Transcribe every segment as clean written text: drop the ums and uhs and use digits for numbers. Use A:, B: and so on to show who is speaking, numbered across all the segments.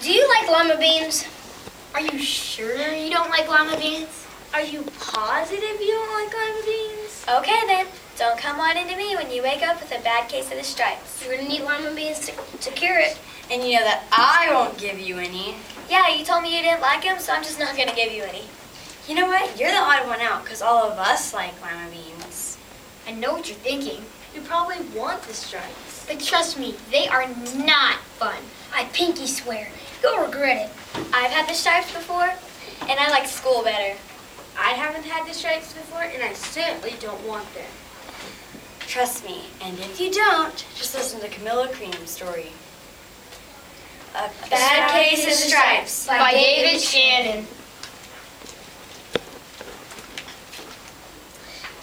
A: Do you like lima beans?
B: Are you sure you don't like lima beans? Are you positive you don't like lima beans?
C: Okay then, don't come on into me when you wake up with a bad case of the stripes.
A: You're gonna need lima beans to cure it.
D: And you know that I won't give you any.
C: Yeah, you told me you didn't like them, so I'm just not gonna give you any.
D: You know what? You're the odd one out, because all of us like lima beans.
A: I know what you're thinking.
B: You probably want the stripes.
A: But trust me, they are not fun. I pinky swear. You'll regret it.
C: I've had the stripes before, and I like school better.
B: I haven't had the stripes before, and I certainly don't want them.
D: Trust me, and if you don't, just listen to Camilla Cream's story. A
C: Bad Case of Stripes
A: by David Shannon.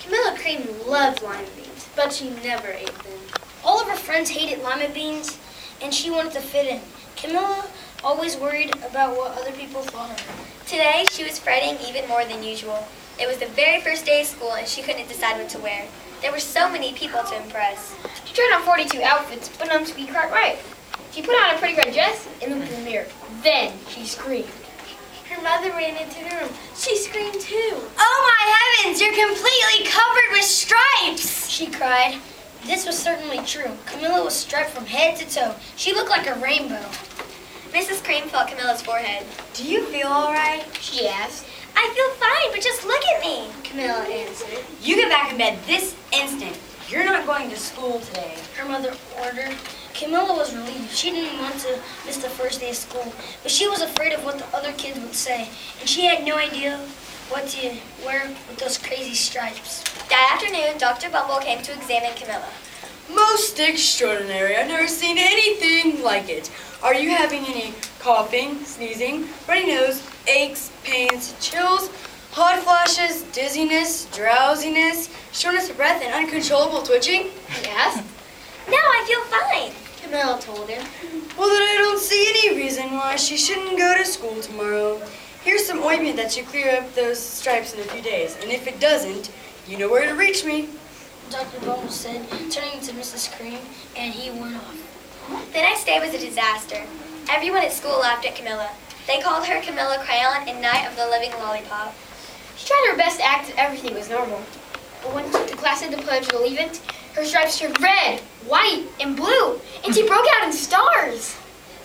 B: Camilla Cream loved lima beans, but she never ate them.
A: All of her friends hated lima beans, and she wanted to fit in. Camilla always worried about what other people thought of her.
C: Today, she was fretting even more than usual. It was the very first day of school, and she couldn't decide what to wear. There were so many people to impress.
A: She tried on 42 outfits, but none to be quite right. She put on a pretty red dress and looked in the mirror. Then she screamed.
B: Her mother ran into the room. She screamed too.
D: Oh my heavens, you're completely covered with stripes!
A: She cried. This was certainly true. Camilla was striped from head to toe. She looked like a rainbow.
C: Mrs. Cream felt Camilla's forehead.
D: Do you feel all right?
A: She asked.
C: I feel fine, but just look at me.
B: Camilla answered.
D: You get back in bed this instant. You're not going to school today.
A: Her mother ordered. Camilla was relieved. She didn't want to miss the first day of school, but she was afraid of what the other kids would say, and she had no idea what to wear with those crazy stripes.
C: That afternoon, Dr. Bumble came to examine Camilla.
E: Most extraordinary. I've never seen anything like it. Are you having any coughing, sneezing, runny nose, aches, pains, chills, hot flashes, dizziness, drowsiness, shortness of breath, and uncontrollable twitching?
A: He asked.
C: No, I feel fine.
B: Camilla told him.
E: Well, then I don't see any reason why she shouldn't go to school tomorrow. Here's some ointment that should clear up those stripes in a few days. And if it doesn't, you know where to reach me.
A: Dr. Bumble said, turning to Mrs. Cream, and he went off.
C: The next day was a disaster. Everyone at school laughed at Camilla. They called her Camilla Crayon and Night of the Living Lollipop.
A: She tried her best to act that everything was normal. But when the class had the Pledge of Allegiance, her stripes turned red, white, and blue, and she broke out in stars.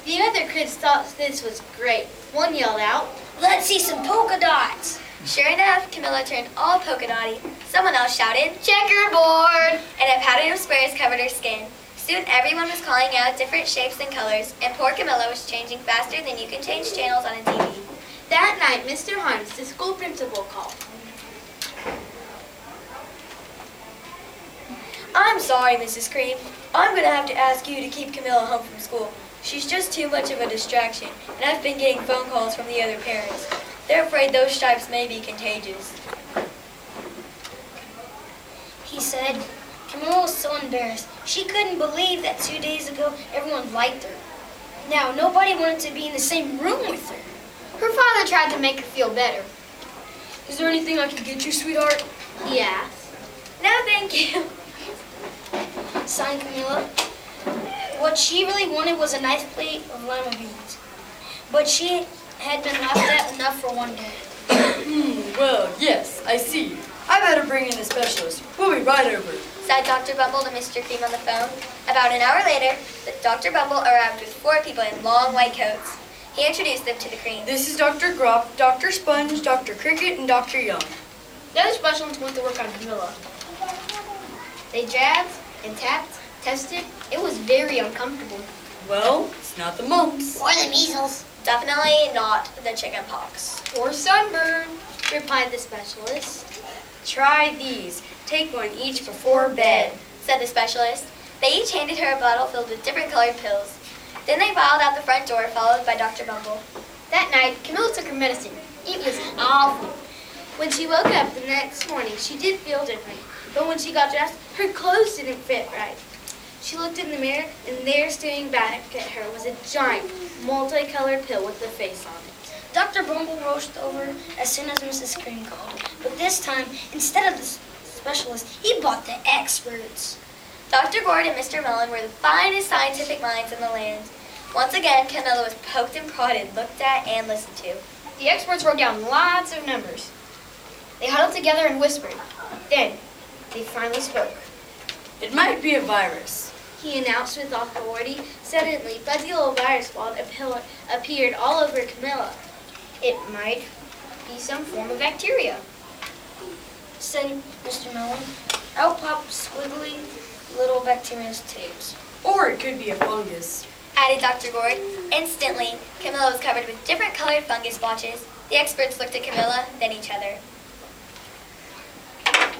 B: The other kids thought this was great. One yelled out,
A: Let's see some polka dots.
C: Sure enough, Camilla turned all polka dotty. Someone else shouted,
A: Checkerboard.
C: and a pattern of squares covered her skin. Soon everyone was calling out different shapes and colors, and poor Camilla was changing faster than you can change channels on a TV.
B: That night, Mr. Hunt, the school principal, called.
C: I'm sorry, Mrs. Cream. I'm going to have to ask you to keep Camilla home from school. She's just too much of a distraction, and I've been getting phone calls from the other parents. They're afraid those stripes may be contagious.
A: He said. Camilla was so embarrassed. She couldn't believe that 2 days ago everyone liked her. Now nobody wanted to be in the same room with her. Her father tried to make her feel better. Is there anything I can get you, sweetheart?
B: He asked.
C: No, thank you.
A: Signed Camilla. What she really wanted was a nice plate of lima beans. But she had been laughed at enough for one day.
E: Well, yes, I see. I better bring in the specialist. We'll be right over.
C: Said Dr. Bumble to Mr. Cream on the phone. About an hour later, Dr. Bumble arrived with 4 people in long white coats. He introduced them to the Cream.
E: This is Dr. Grop, Dr. Sponge, Dr. Cricket, and Dr. Young.
A: The other specialists went to work on Camilla. They jabbed and tapped, tested. It was very uncomfortable.
E: Well, it's not the mumps.
A: Or the measles.
C: Definitely not the chicken pox.
A: Or sunburn.
B: Replied the specialist.
D: Try these. Take one each before bed.
C: Said the specialist. They each handed her a bottle filled with different colored pills. Then they filed out the front door, followed by Dr. Bumble.
A: That night, Camilla took her medicine. It was awful.
B: When she woke up the next morning, she did feel different. But when she got dressed, her clothes didn't fit right. She looked in the mirror, and there staring back at her was a giant, multicolored pill with a face on it.
A: Dr. Bumble rushed over as soon as Mrs. Cream called. But this time, instead of the specialist, he bought the experts.
C: Dr. Gord and Mr. Mullen were the finest scientific minds in the land.
F: Once again, Camilla was poked and prodded, looked at, and listened to.
A: The experts wrote down lots of numbers. They huddled together and whispered. Then, they finally spoke.
E: It might be a virus.
B: He announced with authority. Suddenly, fuzzy little virus balls appeared all over Camilla.
A: It might be some form of bacteria, said Mr. Mellon. Out popped squiggly little bacteria's tapes.
E: Or it could be a fungus.
F: Added Dr. Gord. Instantly, Camilla was covered with different colored fungus splotches. The experts looked at Camilla, then each other.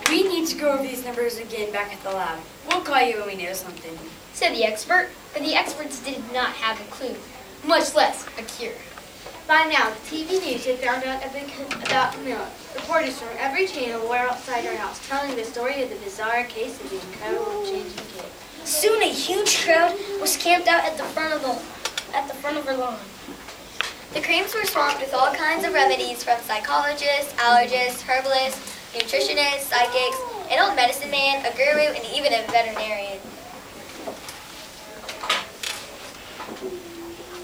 E: We need to go over these numbers again back at the lab. We'll call you when we know something.
A: Said the expert, but the experts did not have a clue, much less a cure.
B: By now, the TV news had found out about Camilla. Reporters from every channel were outside her house, telling the story of the bizarre case of the incredible changing kid.
A: Soon a huge crowd was camped out at the front of her lawn.
F: The creams were swamped with all kinds of remedies from psychologists, allergists, herbalists, nutritionists, psychics, an old medicine man, a guru, and even a veterinarian.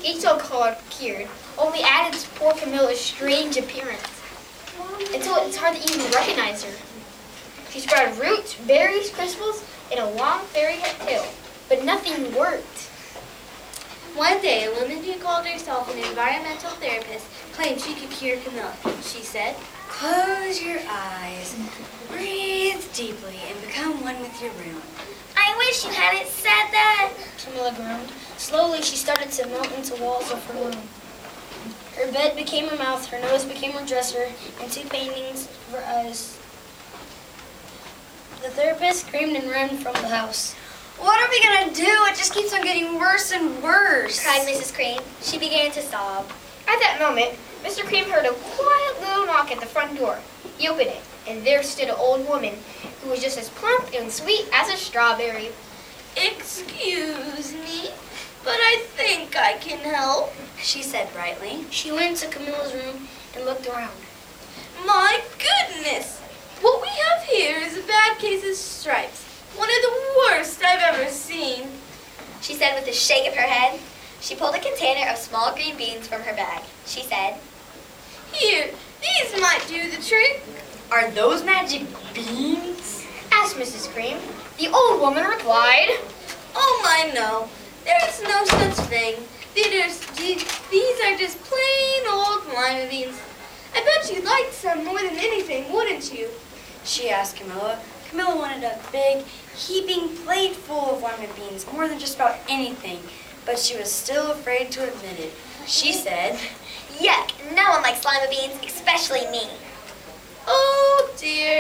A: Each so-called cured only added to poor Camilla's strange appearance, until it's hard to even recognize her. She sprouted roots, berries, crystals, and a long fairy-head tail, but nothing worked.
B: One day, a woman who called herself an environmental therapist claimed she could cure Camilla. She said,
E: Close your eyes, breathe deeply, and become one with your room.
F: I wish you hadn't said that.
A: Camilla groaned. Slowly, she started to melt into walls of her room. Her bed became her mouth, her nose became her dresser, and two paintings of her eyes. The therapist screamed and ran from the house.
E: What are we gonna do? It just keeps on getting worse and worse.
F: Cried Mrs. Cream. She began to sob.
A: At that moment, Mr. Cream heard a quiet little knock at the front door. He opened it, and there stood an old woman who was just as plump and sweet as a strawberry.
B: "Excuse me, but I think I can help,"
E: She said brightly.
A: She went into Camilla's room and looked around.
B: "My goodness! What we have here is a bad case of stripes. One of the worst I've ever seen."
F: She said with a shake of her head. She pulled a container of small green beans from her bag. She said,
B: "Here, these might do the trick."
E: Are those magic beans?
A: Asked Mrs. Cream. The old woman replied,
B: "Oh my, no. There's no such thing. These are just plain old lima beans. I bet you'd like some more than anything, wouldn't you?"
E: She asked Camilla. Camilla wanted a big, heaping plate full of lima beans, more than just about anything, but she was still afraid to admit it. She said,
F: yuck, no one likes lima beans, especially me.
B: "Oh dear."